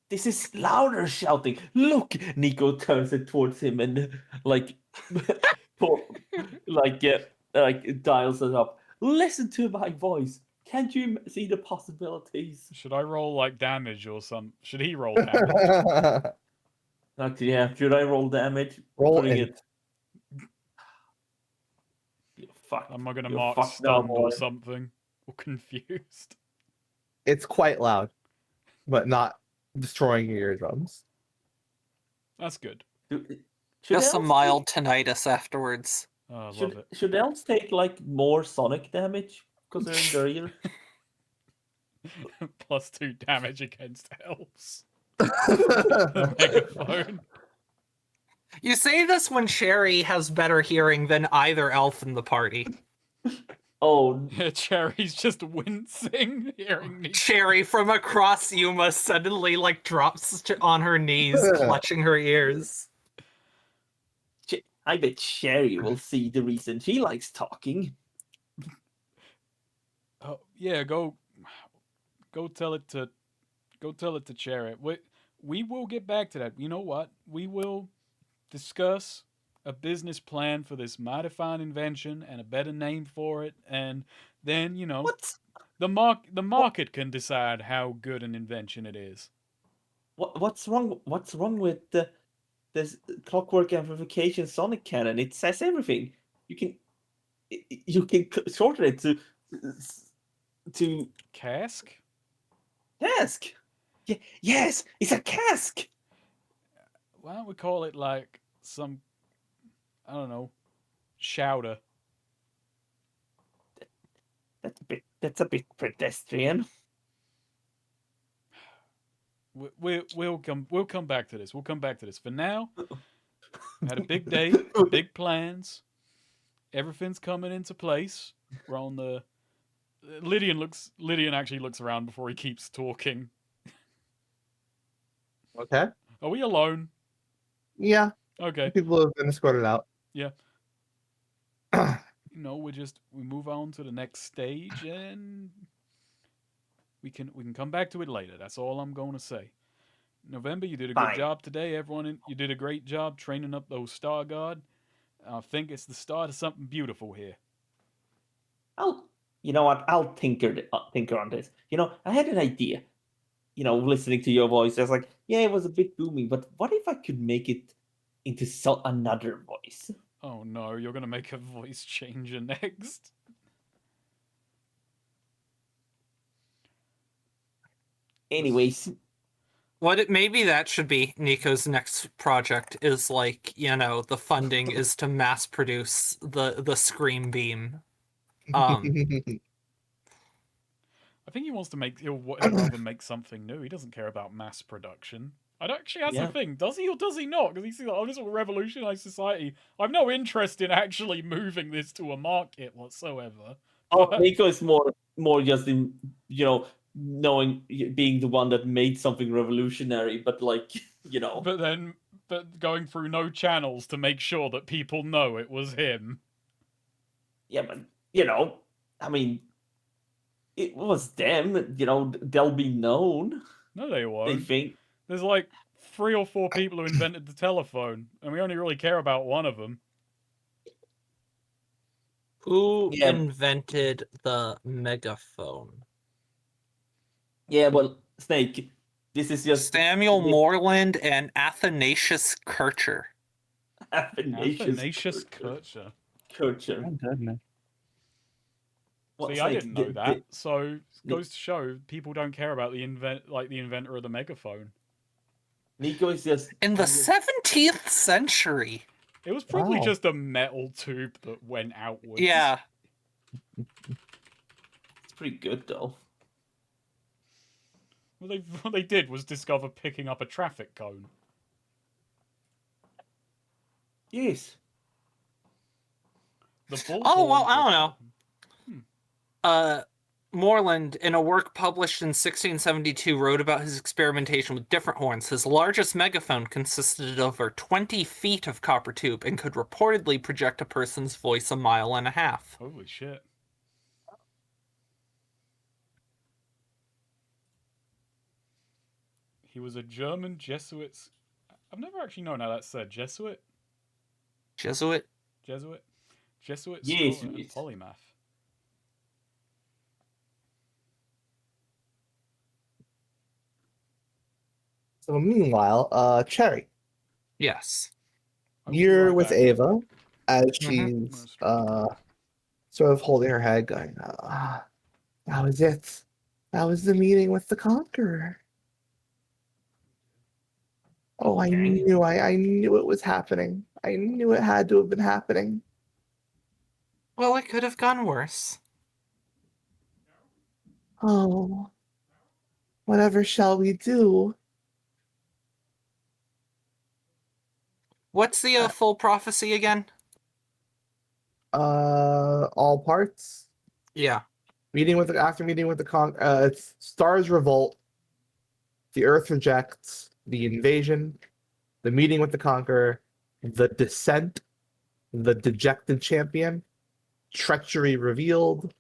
This is louder shouting. Look, Nico turns it towards him and like, like dials it up. Listen to my voice. Can't you see the possibilities? Should I roll like damage or some? Should he roll damage? Actually, yeah. Should I roll damage? Roll Putting in. it. You fuck. Am I gonna You mark fucked now, stunned boy. or something? Or confused? It's quite loud, but not destroying your eardrums. That's good. Should Just some elves mild tinnitus afterwards. Oh, I love Should, it. should elves take like more sonic damage because they're in their ear? +2 damage against elves. The megaphone. You say this when Sherry has better hearing than either elf in the party. Oh, Yeah, Cherry's just wincing hearing me. Sherry from across Yuma suddenly like drops on her knees, clutching her ears. I bet Sherry will see the reason she likes talking. Oh yeah, go tell it to Cherry. We will get back to that. You know what? We will discuss a business plan for this mighty fine invention and a better name for it, and then What? the market can decide how good an invention it is. What's wrong? What's wrong with this clockwork amplification sonic cannon? It says everything. You can shorten it to Cask? cask. Yeah, yes, it's a cask. Why don't we call it like some, I don't know, shouter? That's a bit pedestrian. We'll come back to this. We'll come back to this. For now, had a big day, big plans. Everything's coming into place. We're on the. Lydian actually looks around before he keeps talking. Okay. Are we alone? Yeah. Okay. People have been escorted out. Yeah. We move on to the next stage, and we can come back to it later. That's all I'm going to say. November, you did a good Fine. job today. You did a great job training up those Star Guard. I think it's the start of something beautiful here. You know what? I'll tinker on this. I had an idea. Listening to your voice, I was like, yeah, it was a bit booming, but what if I could make it into another voice? Oh no, you're gonna make a voice changer next. Anyways, Maybe that should be Nico's next project, is like, the funding is to mass produce the Scream Beam. I think he wants to he'll rather make something new. He doesn't care about mass production. That's the thing. Does he or does he not? Because he sees, this will revolutionize society. I've no interest in actually moving this to a market whatsoever. Nico is more just in, knowing, being the one that made something revolutionary, but But going through no channels to make sure that people know it was him. Yeah, but, I mean, it was them, they'll be known. No, they won't. They think. There's like 3 or 4 people who invented the telephone, and we only really care about one of them. Who Yeah. invented the megaphone? Yeah, well, Snake, this is just Samuel Moreland and Athanasius Kircher. Athanasius Kircher. Kircher. Oh, goodness. Well, See, it's I like didn't know the- that. So it the- goes to show people don't care about the inventor of the megaphone. Nico is just In the 17th century. It was probably Wow. just a metal tube that went outwards. Yeah. It's pretty good though. What they did was discover picking up a traffic cone. Yes. The bullhorn. Oh, well, I don't know. Moreland, in a work published in 1672, wrote about his experimentation with different horns. His largest megaphone consisted of over 20 feet of copper tube and could reportedly project a person's voice 1.5 miles. Holy shit. He was a German Jesuit. I've never actually known how that's said. Jesuit? Jesuit? Jesuit? Jesuit Yes, scholar and yes. polymath. So meanwhile, Cherry, Yes. I will be you're right with back. Ava as Mhm. she's sort of holding her head, going, that was it. That was the meeting with the Conqueror. Oh, I Okay. knew it was happening. I knew it had to have been happening. Well, it could have gone worse. Oh, whatever shall we do? What's the full prophecy again? All parts. Yeah. After meeting with the it's stars revolt. The Earth rejects the invasion. The meeting with the Conqueror. The descent. The dejected champion. Treachery revealed.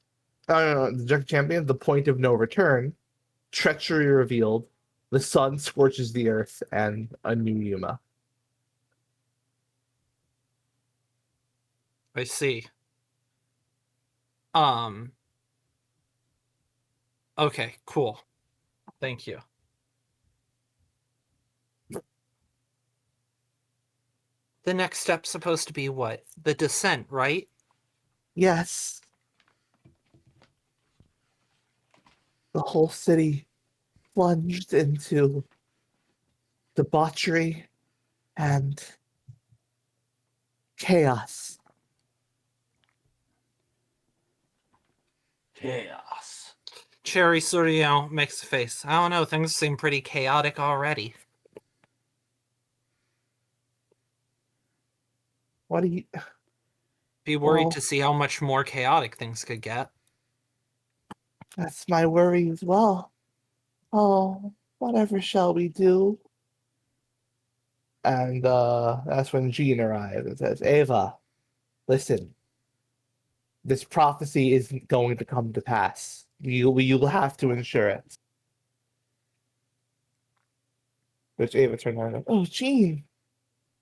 No, the dejected champion. The point of no return. Treachery revealed. The sun scorches the earth, and a new Yuma. I see. Okay, cool. Thank you. The next step's supposed to be what? The descent, right? Yes. The whole city plunged into debauchery and chaos. Chaos. Cherry sort of, makes a face. I don't know, things seem pretty chaotic already. What do you? Be worried Well- to see how much more chaotic things could get. That's my worry as well. Oh, whatever shall we do? And that's when Jean arrives and says, Ava, listen, this prophecy isn't going to come to pass. You'll have to ensure it. Which Ava turned around and, oh, Jean,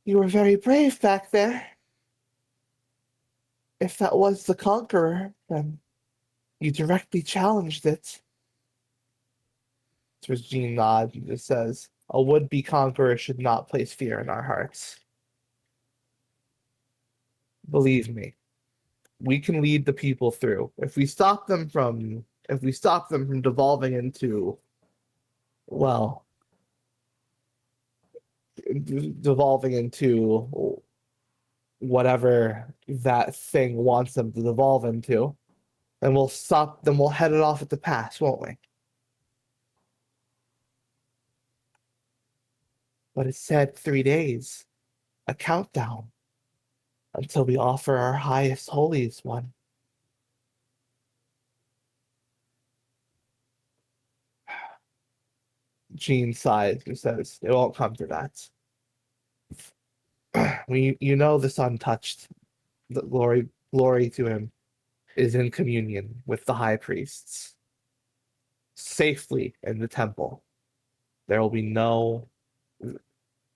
you were very brave back there. If that was the Conqueror, then you directly challenged it. To which Jean nods and just says, a would-be conqueror should not place fear in our hearts. Believe me, we can lead the people through. If we stop them from devolving into, well, devolving into whatever that thing wants them to devolve into, then we'll head it off at the pass, won't we? But it said 3 days, a countdown, until we offer our highest holiest one. Jean sighs and says, it won't come to that. You know the Son touched, the glory to him is in communion with the high priests, safely in the temple. There will be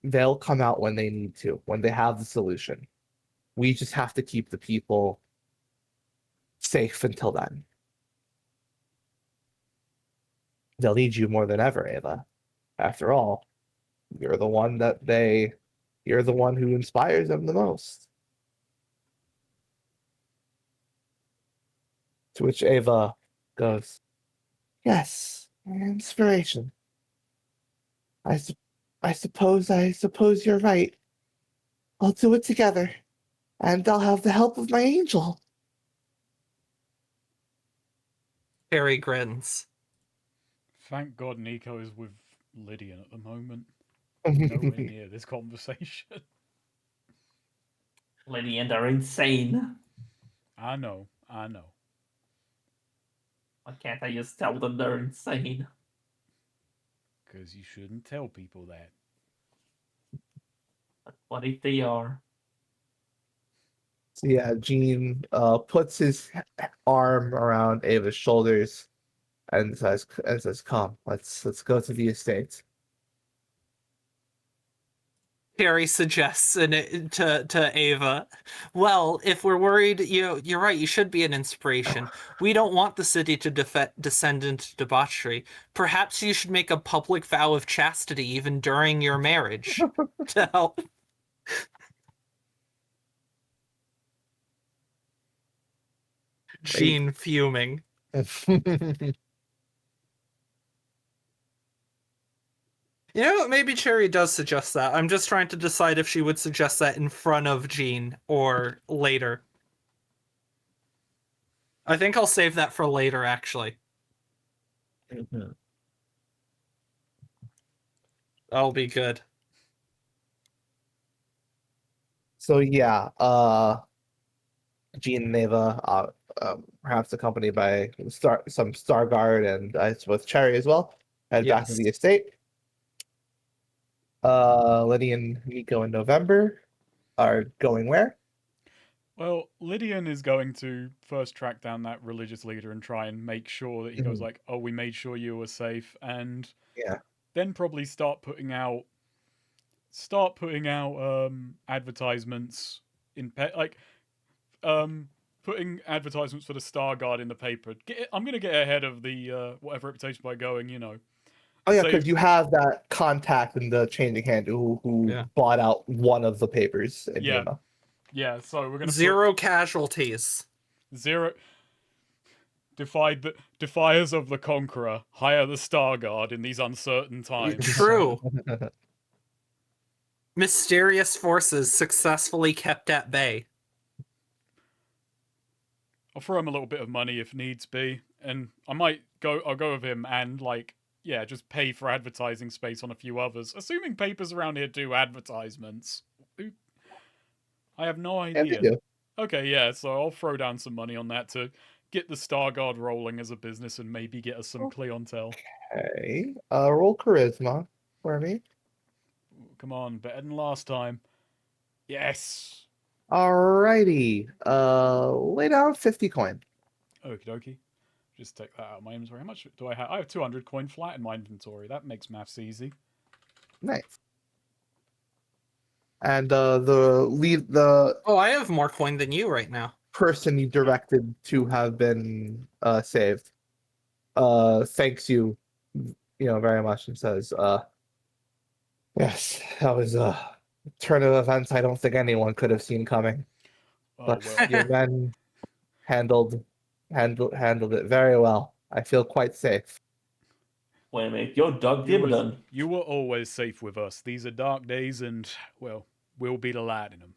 they'll come out when they need to, when they have the solution. We just have to keep the people safe until then. They'll need you more than ever, Ava. After all, you're the one who inspires them the most. To which Ava goes, yes, inspiration. I suppose you're right. I'll do it together, and I'll have the help of my angel. Cherry grins. Thank God Nico is with Lydian at the moment. Nowhere near this conversation. Lady and are insane. I know. Why can't I just tell them they're insane? Because you shouldn't tell people that. But what if they are? So yeah, Gene puts his arm around Ava's shoulders and says, "Come, let's go to the estate." Carrie suggests to Ava, well, if we're worried, you're right, you should be an inspiration. We don't want the city to descend into debauchery. Perhaps you should make a public vow of chastity even during your marriage to help. Jean fuming. You know what? Maybe Cherry does suggest that. I'm just trying to decide if she would suggest that in front of Jean or later. I think I'll save that for later, actually. That'll be good. So yeah, Gene and Ava, perhaps accompanied by some Starguard and I suppose Cherry as well, head back to Yes. the estate. Liddy and Nico in November are going where? Well, Lydian is going to first track down that religious leader and try and make sure that he goes like, "Oh, we made sure you were safe," and Yeah. then probably start putting out advertisements in putting advertisements for the Star Guard in the paper. I'm gonna get ahead of the whatever reputation by going, Oh yeah, say- because you have that contact in the changing hand who Yeah. bought out one of the papers in Yeah. Yuma. yeah. So we're gonna Zero casualties. put zero. Defiers of the Conqueror hire the Star Guard in these uncertain times. True. Mysterious forces successfully kept at bay. I'll throw him a little bit of money if needs be, and I'll go with him and just pay for advertising space on a few others. Assuming papers around here do advertisements. I have no Yeah, they idea. do. Okay, yeah, so I'll throw down some money on that to get the Star Guard rolling as a business and maybe get us some clientele. Okay. Roll charisma for me. Come on, better than last time. Yes. Alrighty. Lay down 50 coin. Okie dokie. Just take that out of my inventory. How much do I have? I have 200 coin flat in my inventory. That makes maths easy. Nice. And the Oh, I have more coin than you right now. person you directed to have been saved thanks you very much and says, yes, that was a turn of events I don't think anyone could have seen coming. Oh, But well. your men handled it very well. I feel quite safe. Wait a minute, you're Doug You were always safe with us. These are dark days and, well, we'll be the light in them.